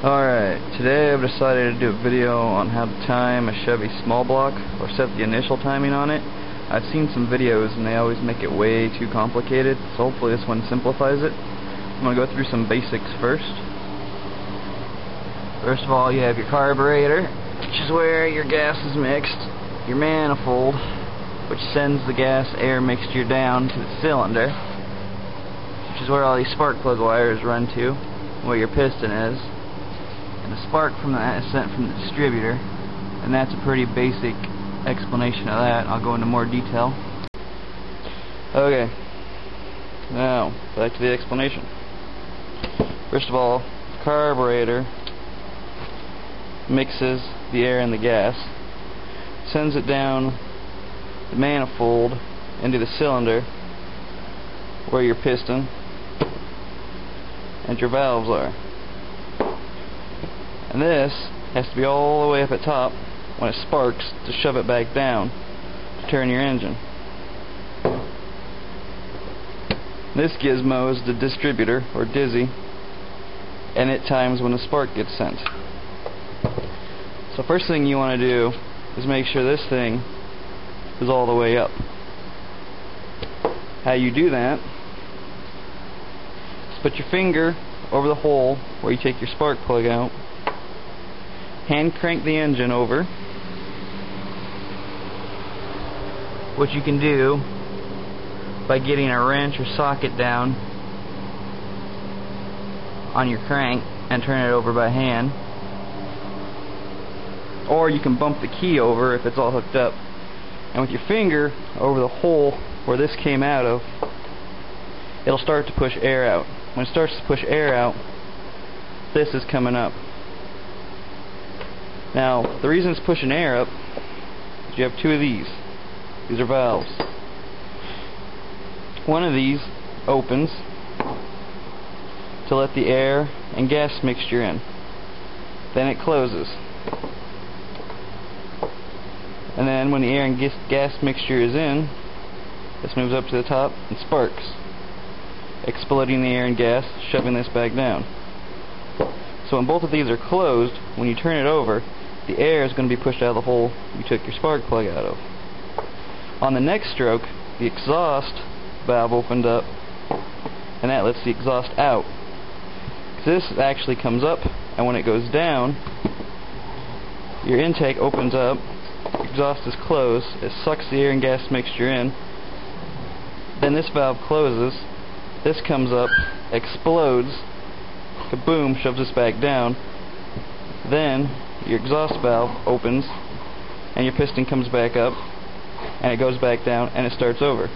Alright, today I've decided to do a video on how to time a Chevy small block or set the initial timing on it. I've seen some videos and they always make it way too complicated, so hopefully this one simplifies it. I'm going to go through some basics first. First of all, you have your carburetor, which is where your gas is mixed, your manifold, which sends the gas-air mixture down to the cylinder, which is where all these spark plug wires run to, where your piston is. And the spark from that is sent from the distributor, and that's a pretty basic explanation of that. I'll go into more detail. Okay, now back to the explanation. First of all, the carburetor mixes the air and the gas, sends it down the manifold into the cylinder where your piston and your valves are. And this has to be all the way up at top when it sparks to shove it back down to turn your engine. This gizmo is the distributor, or dizzy, and it times when the spark gets sent. So first thing you want to do is make sure this thing is all the way up. How you do that is put your finger over the hole where you take your spark plug out, hand crank the engine over, which you can do by getting a wrench or socket down on your crank and turn it over by hand, or you can bump the key over if it's all hooked up, and with your finger over the hole where this came out of, it'll start to push air out. When it starts to push air out, this is coming up. Now, the reason it's pushing air up is you have two of these. These are valves. One of these opens to let the air and gas mixture in. Then it closes. And then when the air and gas mixture is in, this moves up to the top and sparks, exploding the air and gas, shoving this back down. So when both of these are closed, when you turn it over, the air is going to be pushed out of the hole you took your spark plug out of. On the next stroke, the exhaust valve opened up, and that lets the exhaust out. This actually comes up, and when it goes down, your intake opens up, exhaust is closed, it sucks the air and gas mixture in, then this valve closes, this comes up, explodes, kaboom, shoves this back down, then your exhaust valve opens and your piston comes back up and it goes back down and it starts over.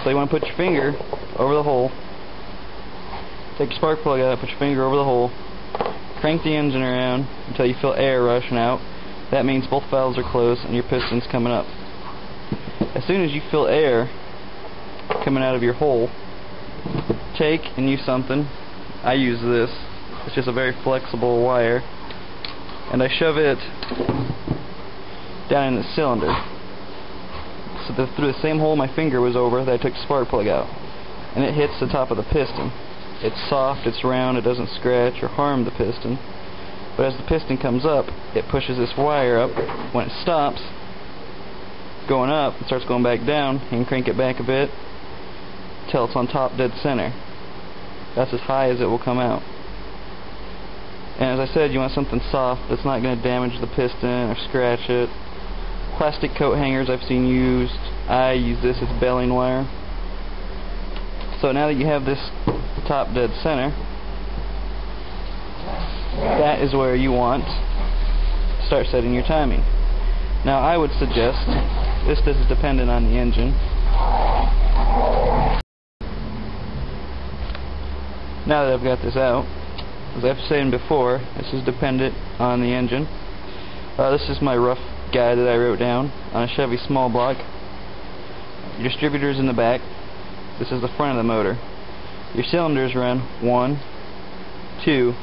So you want to put your finger over the hole, take your spark plug out, put your finger over the hole, crank the engine around until you feel air rushing out. That means both valves are closed and your piston's coming up. As soon as you feel air coming out of your hole, take and use something. I use this. It's just a very flexible wire, and I shove it down in the cylinder, so that through the same hole my finger was over that I took the spark plug out, and it hits the top of the piston. It's soft, it's round, it doesn't scratch or harm the piston, but as the piston comes up, it pushes this wire up. When it stops going up and starts going back down, you can crank it back a bit until it's on top dead center. That's as high as it will come out. And as I said, you want something soft that's not going to damage the piston or scratch it. Plastic coat hangers I've seen used. I use this, it's baling wire. So now that you have this top dead center, that is where you want to start setting your timing. Now I would suggest, this is dependent on the engine. Now that I've got this out, as I've said before, this is dependent on the engine. This is my rough guide that I wrote down on a Chevy small block. Your distributor is in the back. This is the front of the motor. Your cylinders run 1, 2,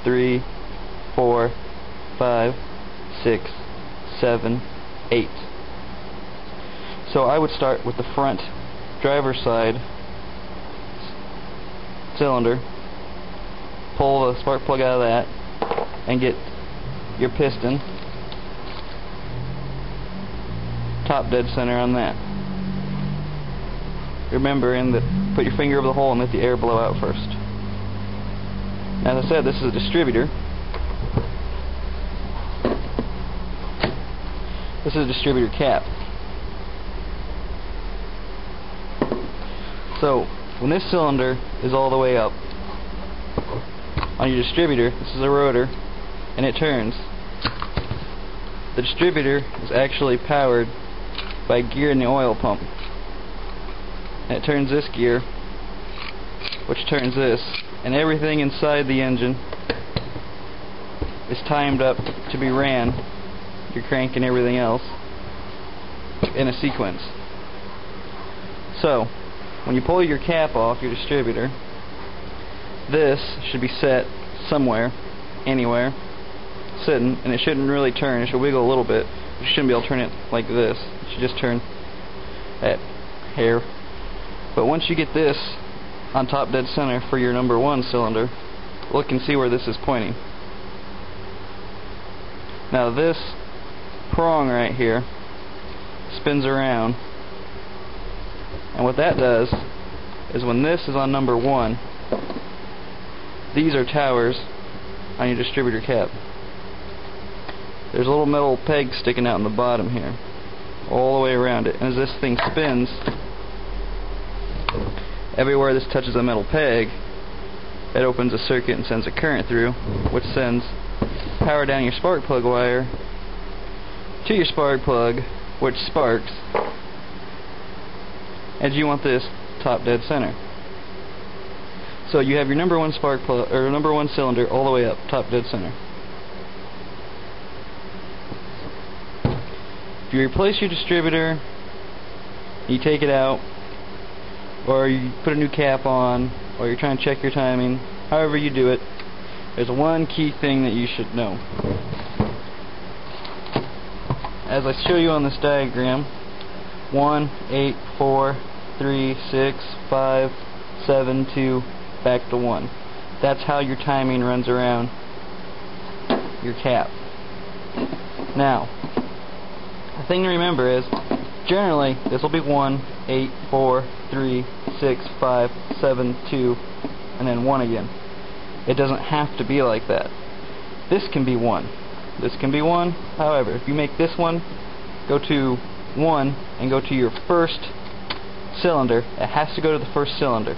3, 4, 5, 6, 7, 8. So I would start with the front driver's side cylinder, pull the spark plug out of that and get your piston top dead center on that. Remembering that, put your finger over the hole and let the air blow out first. As I said, this is a distributor. This is a distributor cap. So when this cylinder is all the way up on your distributor, this is a rotor, and it turns. The distributor is actually powered by a gear in the oil pump. And it turns this gear, which turns this, and everything inside the engine is timed up to be ran, your crank and everything else, in a sequence. So when you pull your cap off your distributor, this should be set somewhere, anywhere, sitting, and it shouldn't really turn. It should wiggle a little bit. You shouldn't be able to turn it like this. It should just turn at hair. But once you get this on top dead center for your number 1 cylinder, look and see where this is pointing. Now this prong right here spins around, and what that does is when this is on number 1, these are towers on your distributor cap. There's a little metal peg sticking out in the bottom here, all the way around it, and as this thing spins, everywhere this touches a metal peg, it opens a circuit and sends a current through, which sends power down your spark plug wire to your spark plug, which sparks, and you want this top dead center. So you have your number 1 spark plug, or number 1 cylinder, all the way up, top dead center. If you replace your distributor, you take it out, or you put a new cap on, or you're trying to check your timing, however you do it, there's one key thing that you should know. As I show you on this diagram, 1, 8, 4, 3, 6, 5, 7, 2, back to 1. That's how your timing runs around your cap. Now, the thing to remember is, generally, this will be 1, 8, 4, 3, 6, 5, 7, 2, and then 1 again. It doesn't have to be like that. This can be 1. This can be 1. However, if you make this one go to 1 and go to your first cylinder, it has to go to the first cylinder.